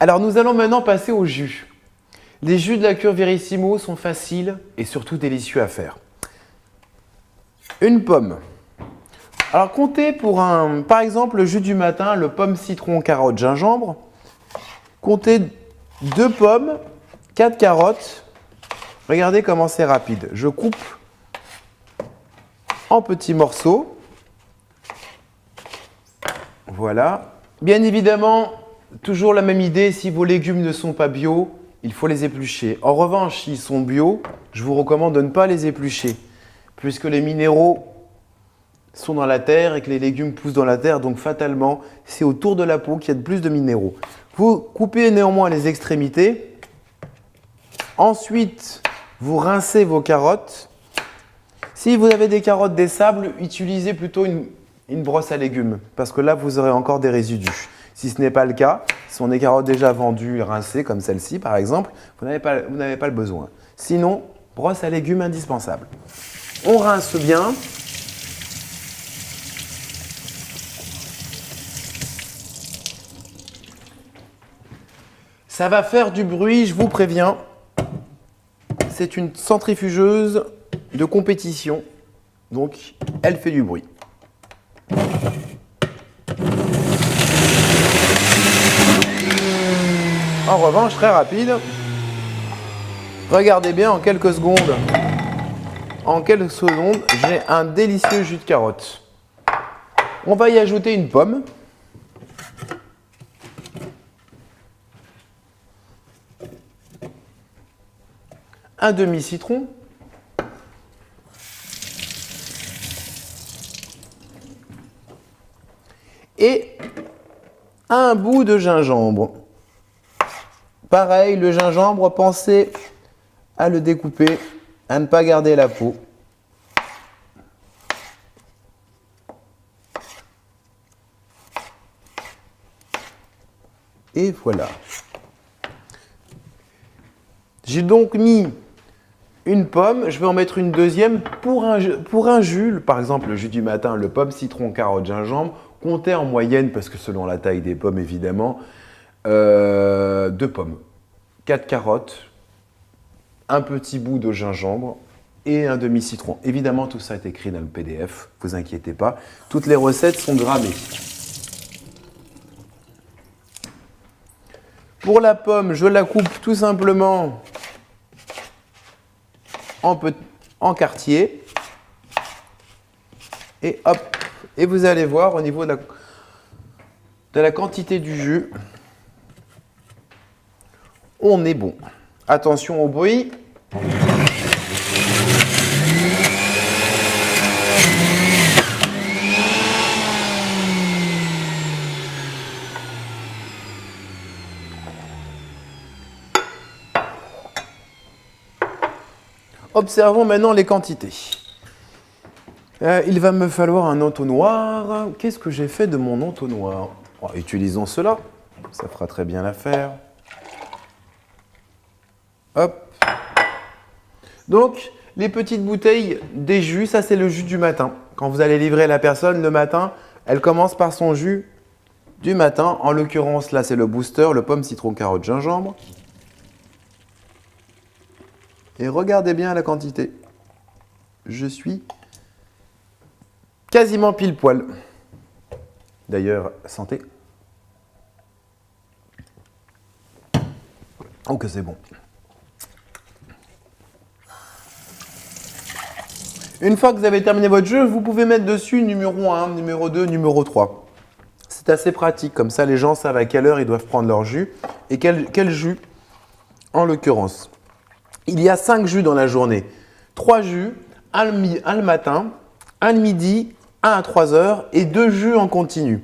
Alors nous allons maintenant passer au jus. Les jus de la cure Verissimo sont faciles et surtout délicieux à faire. Une pomme. Alors comptez pour par exemple le jus du matin, le pomme citron carotte gingembre. Comptez 2 pommes, 4 carottes. Regardez comment c'est rapide. Je coupe en petits morceaux. Voilà. Bien évidemment, toujours la même idée, si vos légumes ne sont pas bio, il faut les éplucher. En revanche, s'ils sont bio, je vous recommande de ne pas les éplucher, puisque les minéraux sont dans la terre et que les légumes poussent dans la terre, donc fatalement, c'est autour de la peau qu'il y a de plus de minéraux. Vous coupez néanmoins les extrémités. Ensuite, vous rincez vos carottes. Si vous avez des carottes des sables, utilisez plutôt une brosse à légumes, parce que là, vous aurez encore des résidus. Si ce n'est pas le cas, si on a des carottes déjà vendues et rincées, comme celle-ci par exemple, vous n'avez pas le besoin. Sinon, brosse à légumes indispensable. On rince bien. Ça va faire du bruit, je vous préviens. C'est une centrifugeuse de compétition, donc elle fait du bruit. En revanche, très rapide. Regardez bien, en quelques secondes, j'ai un délicieux jus de carotte. On va y ajouter une pomme. Un demi-citron. Et un bout de gingembre. Pareil, le gingembre, pensez à le découper, à ne pas garder la peau. Et voilà. J'ai donc mis une pomme, je vais en mettre une deuxième pour un jus, par exemple le jus du matin, le pomme, citron, carotte, gingembre. Comptez en moyenne, parce que selon la taille des pommes évidemment, 2 pommes, 4 carottes, un petit bout de gingembre et un demi-citron. Évidemment, tout ça est écrit dans le PDF, ne vous inquiétez pas. Toutes les recettes sont grammées. Pour la pomme, je la coupe tout simplement en quartiers. Et hop, et vous allez voir au niveau de la quantité du jus, on est bon. Attention au bruit. Observons maintenant les quantités. Il va me falloir un entonnoir. Qu'est-ce que j'ai fait de mon entonnoir? Utilisons cela, ça fera très bien l'affaire. Hop. Donc, les petites bouteilles des jus, ça c'est le jus du matin. Quand vous allez livrer la personne le matin, elle commence par son jus du matin. En l'occurrence, là c'est le booster, le pomme, citron, carotte, gingembre. Et regardez bien la quantité. Je suis quasiment pile poil. D'ailleurs, santé. Oh que c'est bon. Une fois que vous avez terminé votre jeu, vous pouvez mettre dessus numéro 1, numéro 2, numéro 3. C'est assez pratique, comme ça les gens savent à quelle heure ils doivent prendre leur jus et quel jus en l'occurrence. Il y a 5 jus dans la journée. 3 jus, un le matin, un le midi, un à 3 heures et 2 jus en continu.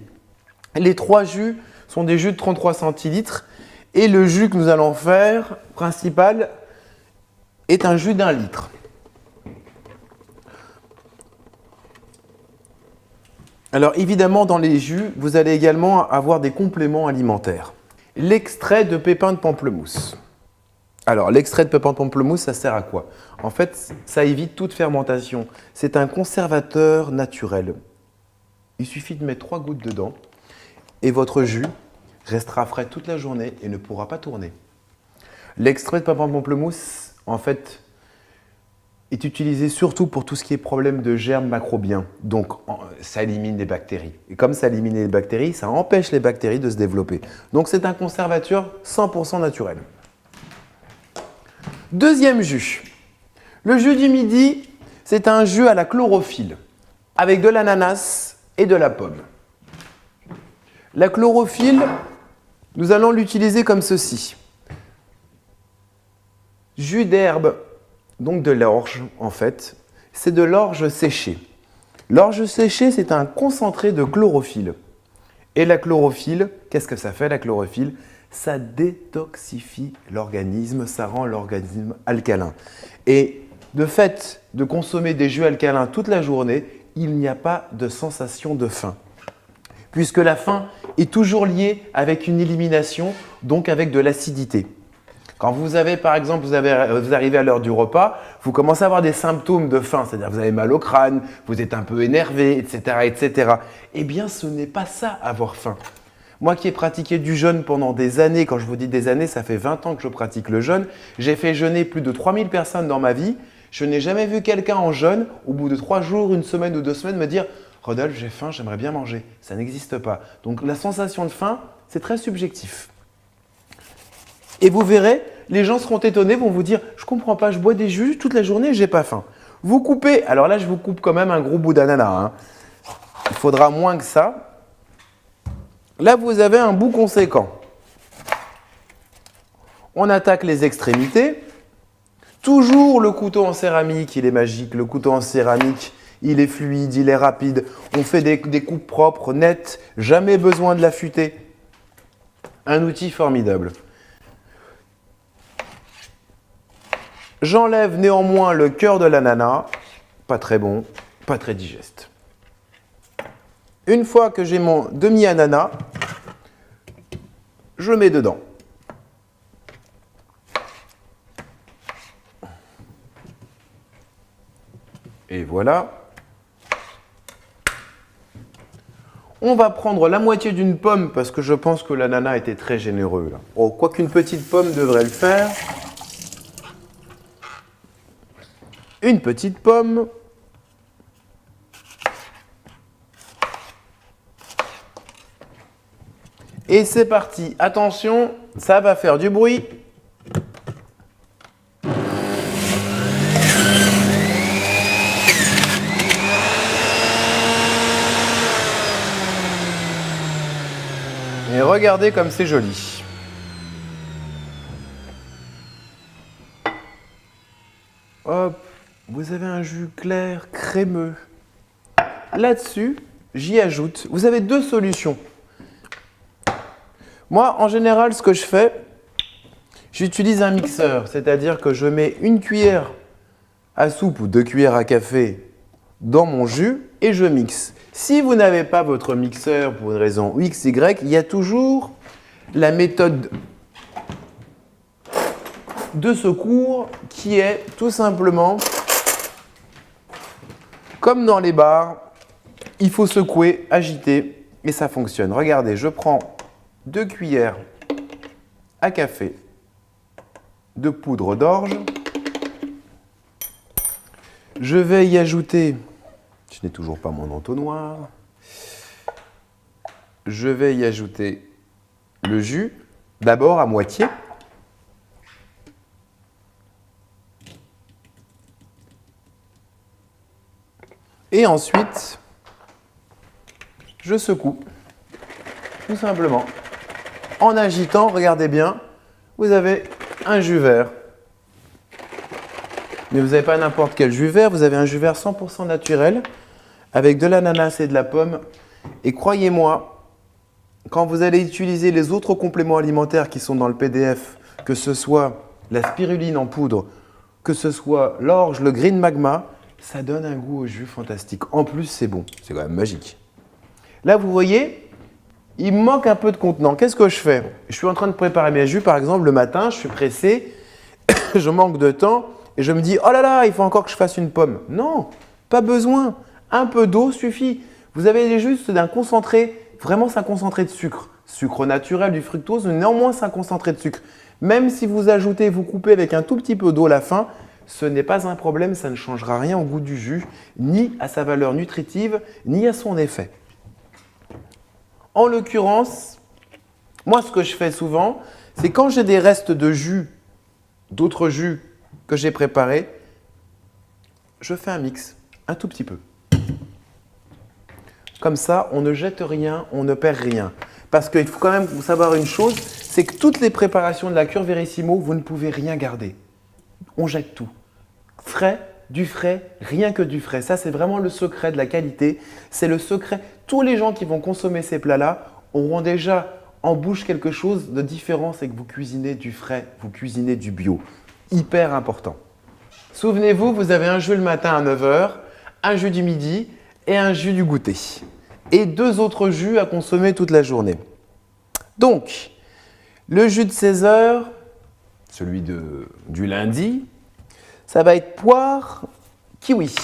Les 3 jus sont des jus de 33 centilitres et le jus que nous allons faire, principal, est un jus d'1 litre. Alors évidemment, dans les jus, vous allez également avoir des compléments alimentaires. L'extrait de pépins de pamplemousse. Alors, l'extrait de pépins de pamplemousse, ça sert à quoi? En fait, ça évite toute fermentation. C'est un conservateur naturel. Il suffit de mettre 3 gouttes dedans et votre jus restera frais toute la journée et ne pourra pas tourner. L'extrait de pamplemousse, en fait, est utilisé surtout pour tout ce qui est problème de germes macrobiens. Donc, ça élimine les bactéries. Et comme ça élimine les bactéries, ça empêche les bactéries de se développer. Donc, c'est un conservateur 100% naturel. Deuxième jus. Le jus du midi, c'est un jus à la chlorophylle, avec de l'ananas et de la pomme. La chlorophylle, nous allons l'utiliser comme ceci. Jus d'herbe, donc de l'orge en fait, c'est de l'orge séchée. L'orge séchée, c'est un concentré de chlorophylle. Et la chlorophylle, qu'est-ce que ça fait la chlorophylle? Ça détoxifie l'organisme, ça rend l'organisme alcalin. Et de fait de consommer des jus alcalins toute la journée, il n'y a pas de sensation de faim. Puisque la faim est toujours liée avec une élimination, donc avec de l'acidité. Quand vous avez, par exemple, vous arrivez à l'heure du repas, vous commencez à avoir des symptômes de faim, c'est-à-dire vous avez mal au crâne, vous êtes un peu énervé, etc., etc. Eh bien, ce n'est pas ça, avoir faim. Moi qui ai pratiqué du jeûne pendant des années, quand je vous dis des années, ça fait 20 ans que je pratique le jeûne, j'ai fait jeûner plus de 3000 personnes dans ma vie. Je n'ai jamais vu quelqu'un en jeûne, au bout de 3 jours, 1 semaine ou 2 semaines, me dire « Rodolphe, j'ai faim, j'aimerais bien manger ». Ça n'existe pas. Donc la sensation de faim, c'est très subjectif. Et vous verrez, les gens seront étonnés, vont vous dire « Je ne comprends pas, je bois des jus toute la journée, je n'ai pas faim ». Vous coupez, alors là je vous coupe quand même un gros bout d'ananas. Hein. Il faudra moins que ça. Là, vous avez un bout conséquent. On attaque les extrémités. Toujours le couteau en céramique, il est magique. Le couteau en céramique, il est fluide, il est rapide. On fait des coupes propres, nettes. Jamais besoin de l'affûter. Un outil formidable. J'enlève néanmoins le cœur de l'ananas. Pas très bon, pas très digeste. Une fois que j'ai mon demi-ananas, je mets dedans. Et voilà. On va prendre la moitié d'une pomme parce que je pense que l'ananas était très généreux. Là. Oh, quoi qu'une petite pomme devrait le faire. Une petite pomme. Et c'est parti. Attention, ça va faire du bruit. Et regardez comme c'est joli. Hop, vous avez un jus clair, crémeux. Là-dessus, j'y ajoute. Vous avez 2 solutions. Moi, en général, ce que je fais, j'utilise un mixeur, c'est-à-dire que je mets 1 cuillère à soupe ou 2 cuillères à café dans mon jus et je mixe. Si vous n'avez pas votre mixeur pour une raison X, Y, il y a toujours la méthode de secours qui est tout simplement, comme dans les bars, il faut secouer, agiter et ça fonctionne. Regardez, je prends 2 cuillères à café de poudre d'orge. Je vais y ajouter, je n'ai toujours pas mon entonnoir, je vais y ajouter le jus, d'abord à moitié. Et ensuite, je secoue, tout simplement. En agitant, regardez bien, vous avez un jus vert. Mais vous n'avez pas n'importe quel jus vert, vous avez un jus vert 100% naturel avec de l'ananas et de la pomme. Et croyez-moi, quand vous allez utiliser les autres compléments alimentaires qui sont dans le PDF, que ce soit la spiruline en poudre, que ce soit l'orge, le green magma, ça donne un goût au jus fantastique. En plus, c'est bon, c'est quand même magique. Là, vous voyez, il me manque un peu de contenant. Qu'est-ce que je fais? Je suis en train de préparer mes jus, par exemple, le matin, je suis pressé, je manque de temps et je me dis « Oh là là, il faut encore que je fasse une pomme. » Non, pas besoin. Un peu d'eau suffit. Vous avez juste d'un concentré, vraiment c'est un concentré de sucre. sucre naturel, du fructose, mais néanmoins c'est un concentré de sucre. Même si vous ajoutez, vous coupez avec un tout petit peu d'eau à la fin, ce n'est pas un problème, ça ne changera rien au goût du jus, ni à sa valeur nutritive, ni à son effet. En l'occurrence, moi ce que je fais souvent, c'est quand j'ai des restes de jus, d'autres jus que j'ai préparés, je fais un mix, un tout petit peu. Comme ça, on ne jette rien, on ne perd rien. Parce qu'il faut quand même savoir une chose, c'est que toutes les préparations de la cure Verissimo, vous ne pouvez rien garder. On jette tout. Frais, du frais, rien que du frais. Ça, c'est vraiment le secret de la qualité. C'est le secret. Tous les gens qui vont consommer ces plats-là auront déjà en bouche quelque chose de différent, c'est que vous cuisinez du frais, vous cuisinez du bio. Hyper important. Souvenez-vous, vous avez un jus le matin à 9 h, un jus du midi et un jus du goûter. Et 2 autres jus à consommer toute la journée. Donc, le jus de 16 h, celui du lundi, ça va être poire, kiwi.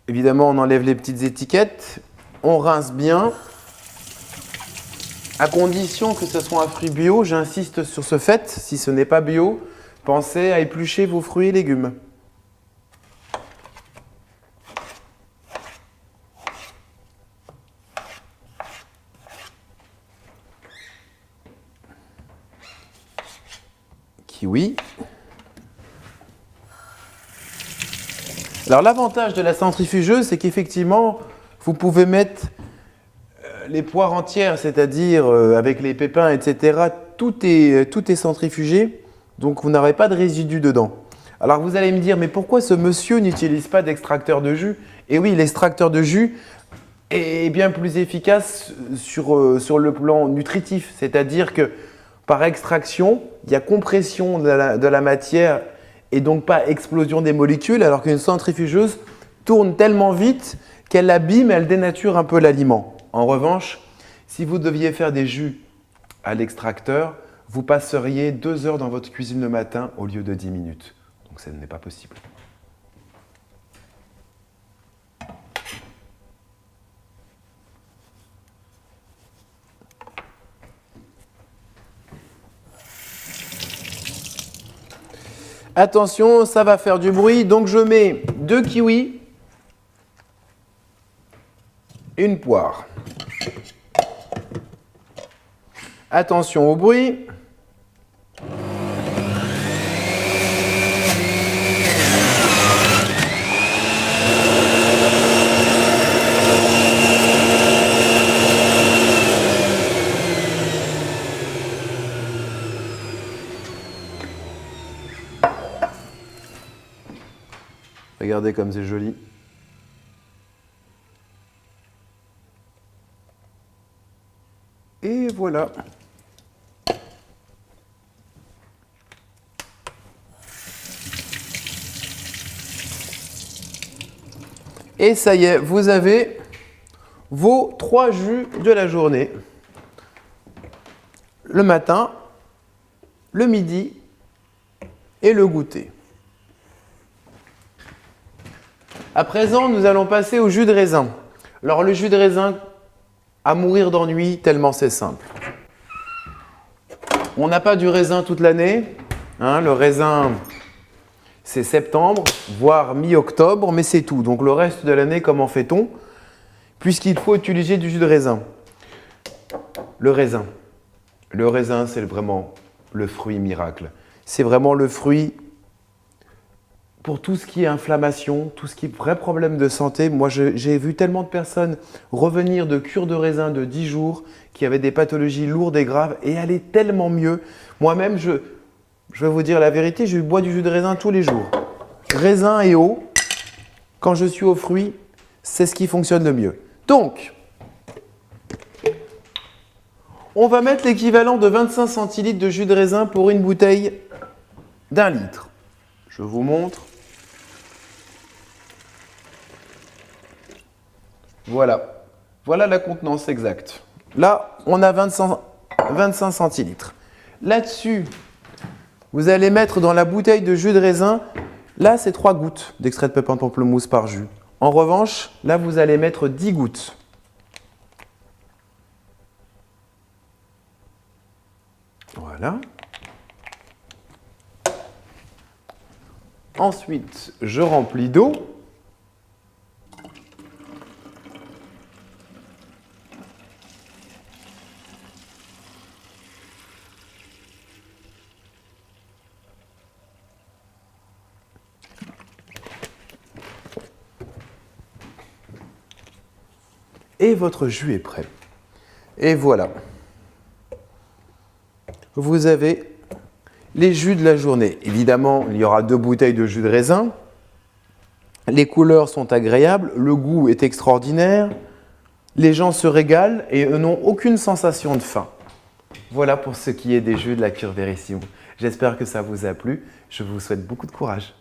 Évidemment, on enlève les petites étiquettes, on rince bien, à condition que ce soit un fruit bio. J'insiste sur ce fait, si ce n'est pas bio, pensez à éplucher vos fruits et légumes. Kiwi. Alors l'avantage de la centrifugeuse, c'est qu'effectivement, vous pouvez mettre les poires entières, c'est-à-dire avec les pépins, etc. Tout est centrifugé, donc vous n'aurez pas de résidus dedans. Alors vous allez me dire, mais pourquoi ce monsieur n'utilise pas d'extracteur de jus? Et oui, l'extracteur de jus est bien plus efficace sur le plan nutritif, c'est-à-dire que par extraction, il y a compression de la matière et donc pas explosion des molécules, alors qu'une centrifugeuse tourne tellement vite qu'elle abîme, elle dénature un peu l'aliment. En revanche, si vous deviez faire des jus à l'extracteur, vous passeriez 2 heures dans votre cuisine le matin au lieu de 10 minutes. Donc ça n'est pas possible. Attention, ça va faire du bruit, donc je mets 2 kiwis, une poire. Attention au bruit. Regardez comme c'est joli. Et voilà. Et ça y est, vous avez vos 3 jus de la journée. Le matin, le midi et le goûter. À présent, nous allons passer au jus de raisin. Alors le jus de raisin, à mourir d'ennui, tellement c'est simple. On n'a pas du raisin toute l'année. Le raisin, c'est septembre, voire mi-octobre, mais c'est tout. Donc le reste de l'année, comment fait-on? Puisqu'il faut utiliser du jus de raisin. Le raisin, c'est vraiment le fruit miracle. C'est vraiment le fruit pour tout ce qui est inflammation, tout ce qui est vrai problème de santé. Moi, j'ai vu tellement de personnes revenir de cure de raisin de 10 jours qui avaient des pathologies lourdes et graves et aller tellement mieux. Moi-même, je vais vous dire la vérité, je bois du jus de raisin tous les jours. Raisin et eau, quand je suis aux fruits, c'est ce qui fonctionne le mieux. Donc, on va mettre l'équivalent de 25 centilitres de jus de raisin pour une bouteille d'1 litre. Je vous montre. Voilà. Voilà la contenance exacte. Là, on a 25 centilitres. Là-dessus, vous allez mettre dans la bouteille de jus de raisin, là, c'est 3 gouttes d'extrait de pépins de pamplemousse par jus. En revanche, là, vous allez mettre 10 gouttes. Voilà. Ensuite, je remplis d'eau. Et votre jus est prêt. Et voilà. Vous avez les jus de la journée. Évidemment, il y aura 2 bouteilles de jus de raisin. Les couleurs sont agréables, le goût est extraordinaire. Les gens se régalent et n'ont aucune sensation de faim. Voilà pour ce qui est des jus de la cure Verissimo. J'espère que ça vous a plu. Je vous souhaite beaucoup de courage.